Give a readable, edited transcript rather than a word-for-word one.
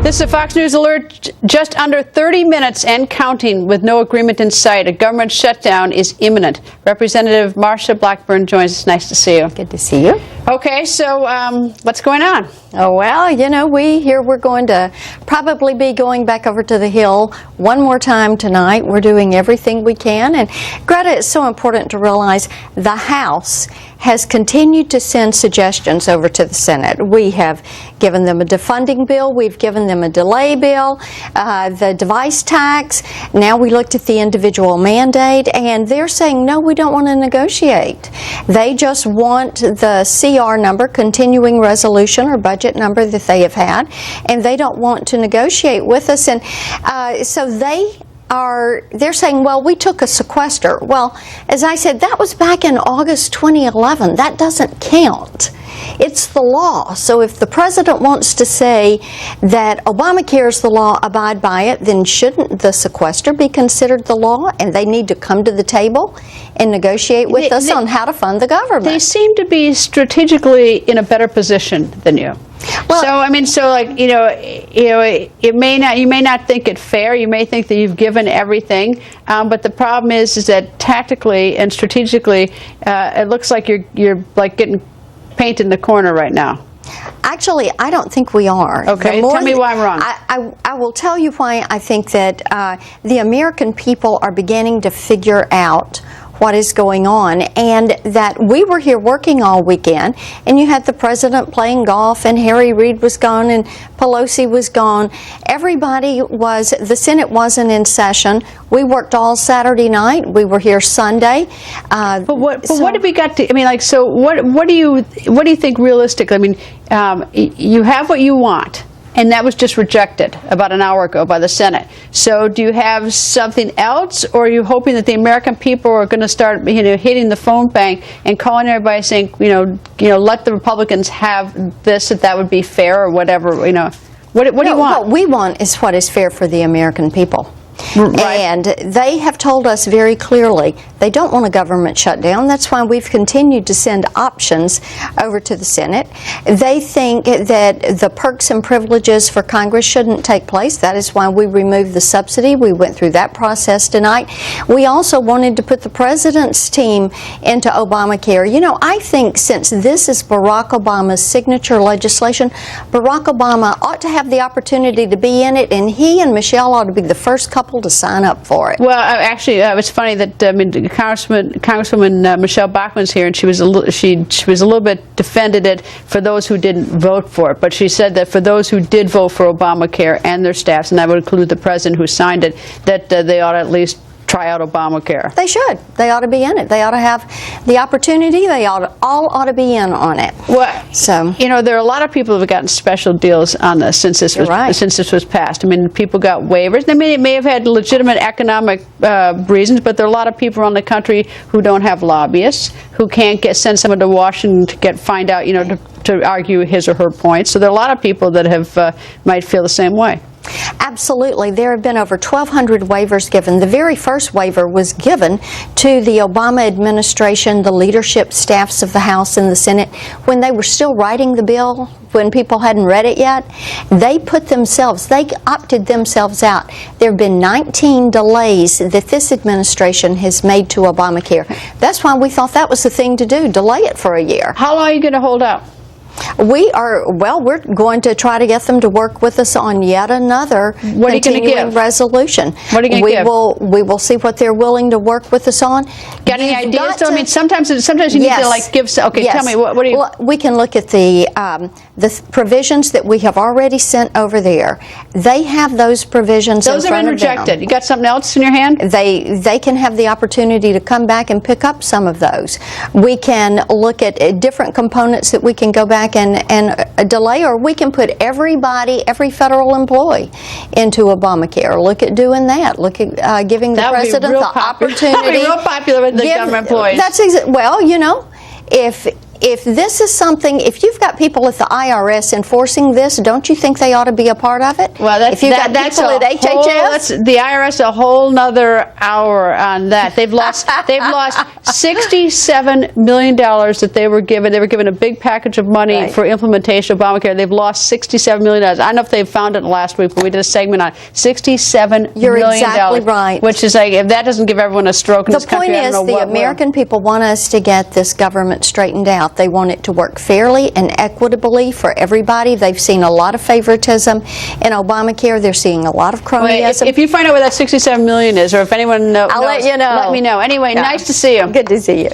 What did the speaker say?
This is a Fox News alert. Just under 30 minutes and counting with no agreement in sight. A government shutdown is imminent. Representative Marsha Blackburn joins us. Nice to see you. Good to see you. Okay, so what's going on? Oh, well, you know, we're going to probably be going back over to the Hill one more time tonight. We're doing everything we can. And Greta, it's so important to realize the House has continued to send suggestions over to the Senate. We have given them a defunding bill. We've given them a delay bill, the device tax. Now we looked at the individual mandate, and they're saying, no, we don't want to negotiate. They just want the CR number, continuing resolution or budget number that they have had, and they don't want to negotiate with us. And so they're saying, well, we took a sequester. Well, as I said, that was back in August 2011. That doesn't count. It's the law. So if the president wants to say that Obamacare is the law, abide by it, then shouldn't the sequester be considered the law? And they need to come to the table and negotiate with us on how to fund the government. They seem to be strategically in a better position than you. Well, so I mean, so like you may not think it fair. You may think that you've given everything, but the problem is that tactically and strategically, it looks like you're like getting paint in the corner right now. Actually, I don't think we are. Okay, tell me why I'm wrong. I will tell you why I think that the American people are beginning to figure out what is going on, and that we were here working all weekend, and you had the president playing golf, and Harry Reid was gone, and Pelosi was gone. The Senate wasn't in session. We worked all Saturday night. We were here Sunday. But what have we got to? I mean, like, so what do you think realistically? I mean, you have what you want. And that was just rejected about an hour ago by the Senate. So do you have something else, or are you hoping that the American people are going to start, hitting the phone bank and calling everybody saying, let the Republicans have this, that would be fair, or whatever, What do you want? What we want is what is fair for the American people. Right. And they have told us very clearly they don't want a government shutdown. That's why we've continued to send options over to the Senate. They think that the perks and privileges for Congress shouldn't take place. That is why we removed the subsidy. We went through that process tonight. We also wanted to put the president's team into Obamacare. I think since this is Barack Obama's signature legislation, Barack Obama ought to have the opportunity to be in it, and he and Michelle ought to be the first couple to sign up for it. Well, actually, it's funny that Congresswoman Michelle Bachmann's here, and she was a little bit defended it for those who didn't vote for it. But she said that for those who did vote for Obamacare and their staffs, and that would include the president who signed it, that they ought to at least try out Obamacare. They should. They ought to be in it. They ought to have the opportunity. They all ought to be in on it. Well, so there are a lot of people who have gotten special deals on this since this was passed. I mean, people got waivers. They may have had legitimate economic reasons, but there are a lot of people around the country who don't have lobbyists, who can't send someone to Washington to find out, to argue his or her points. So there are a lot of people that might feel the same way. Absolutely. There have been over 1,200 waivers given. The very first waiver was given to the Obama administration, the leadership staffs of the House and the Senate, when they were still writing the bill, when people hadn't read it yet. They opted themselves out. There have been 19 delays that this administration has made to Obamacare. That's why we thought that was the thing to do, delay it for a year. How long are you going to hold out? We're going to try to get them to work with us on yet another continuing resolution. What are you going to give? We will see what they're willing to work with us on. Got any ideas? I mean, sometimes you need to give. Okay, yes. Tell me what do you? Well, we can look at the provisions that we have already sent over there. They have those provisions. Those have been rejected. You got something else in your hand? They can have the opportunity to come back and pick up some of those. We can look at different components that we can go back and delay, or we can put every federal employee into Obamacare. Look at doing that. Look at giving the president the opportunity. That would be real popular with the government employees. Well, if if this is something, if you've got people at the IRS enforcing this, don't you think they ought to be a part of it? Well, if you've got people at HHS, the IRS a whole nother hour on that. They've lost $67 million that they were given. They were given a big package of money for implementation of Obamacare. They've lost $67 million. I don't know if they found it last week, but we did a segment on $67 million. You're exactly right. Which is like, if that doesn't give everyone a stroke in this country, I don't know what will. The point is, the American people want us to get this government straightened out. They want it to work fairly and equitably for everybody. They've seen a lot of favoritism in Obamacare. They're seeing a lot of cronyism. If you find out where that $67 million is, or if anyone knows, I'll let you know. Let me know. Anyway, nice to see you. Good to see you.